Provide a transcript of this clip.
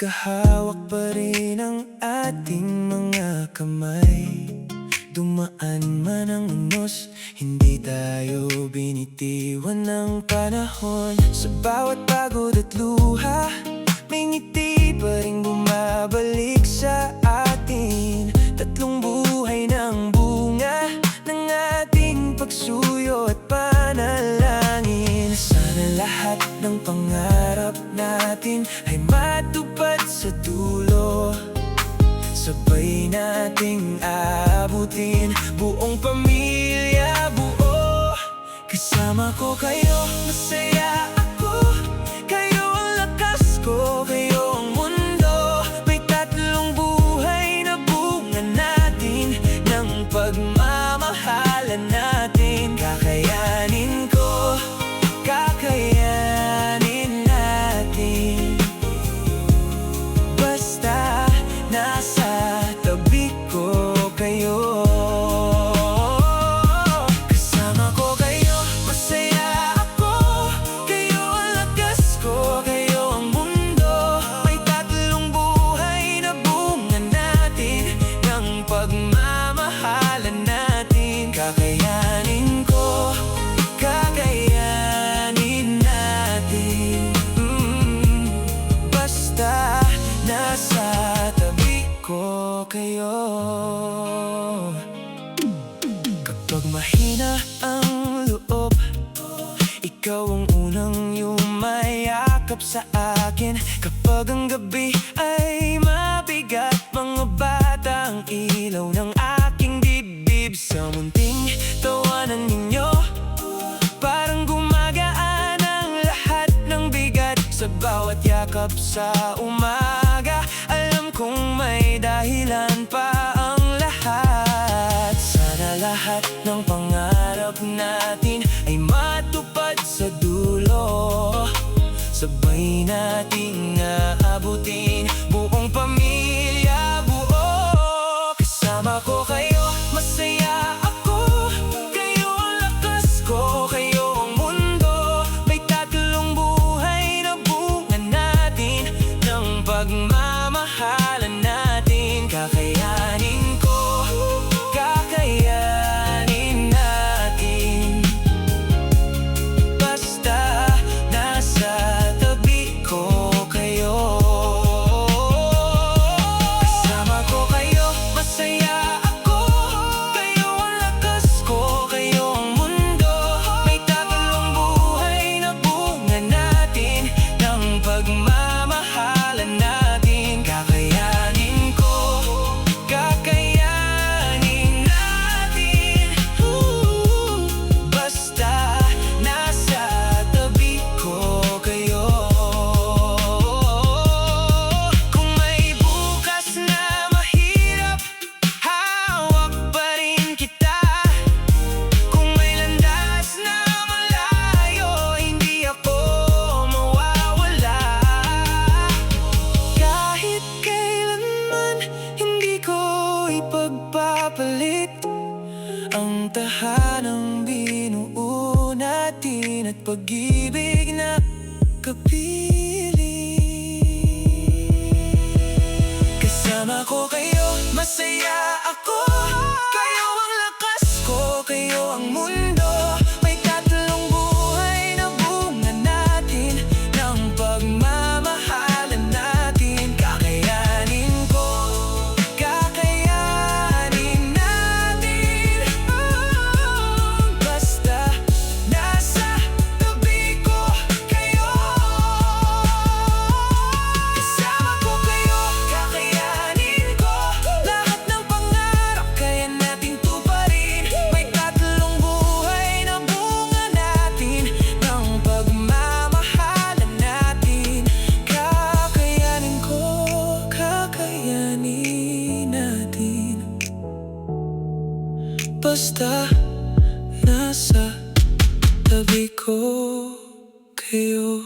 Magkahawak pa rin ang ating mga kamay. Dumaan man ang unos, hindi tayo binitiwan ng panahon. Sa bawat pagod at luha, may ngiti pa rin bumabalik sa atin. Tatlong buhay ng bunga ng ating pagsuyo at panalangin. Sana lahat ng pangarap natin ay matupad sa dulo. Sabay nating aabutin, buong pamilya buo. Kasama ko kayo, masaya ako. Kayo ang lakas ko, kayo ang mundo. May tatlong buhay na bunga natin, ng pagmamahalan natin. Kakayanin ko, kakayanin natin. Basta nasa tabi ko kayo. Kasama ko kayo, masaya ako. Kayo ang lakas ko, kayo ang mundo. May tatlong buhay na bunga natin, ng pagmamahalan natin. Kakayanin ko, kakayanin natin. Basta nasa tabi ko kayo. Kapag mahina ang loob, ikaw ang unang yumayakap sa akin. Kapag ang gabi ay mabigat, mga bata ang ilaw ng aking dibdib. Sa munting tawanan ninyo, parang gumagaan ang lahat ng bigat. Sa bawat yakap sa umaga, alam kong may dahilan pa ang lahat. Sana lahat ng pangarap natin ay matupad sa dulo. Sabay nating aabutin, buong pamilya buo. Kasama ko kayo, masaya ako. Kayo ang lakas ko, kayo ang mundo. May tatlong buhay na bunga natin, ng pagmamahalan natin. Kakayanin ko, kakayanin natin. Basta nasa tabi ko kayo. Kasama ko kayo, masaya ako. Kayo ang lakas ko, kayo ang mundo. May tatlong buhay na bunga natin, ng pagmamahalan natin. Kakayanin ko, kakayanin natin. Basta nasa tabi ko kayo. Kung may bukas na mahirap, hawak pa rin kita. Kung may landas na malayo, hindi ako mawawala. Kahit kailanman, hindi ko ipagpapalit ang tahanang binuo natin, at pag-ibig na kapiling. Kasama ko kayo, masaya ako. Kayo ang lakas ko, kayo ang mundo. May tatlong buhay na bunga natin, ng pagmamahalan natin. Kakayanin ko, kakayanin natin. Basta nasa tabi ko kayo. Kasama ko kayo, kakayanin ko. Lahat ng pangarap kaya nating tuparin. May tatlong buhay na bunga natin, ng pagmamahalan natin. Kakayanin ko, kakayanin natin. Basta nasa tabi ko kayo.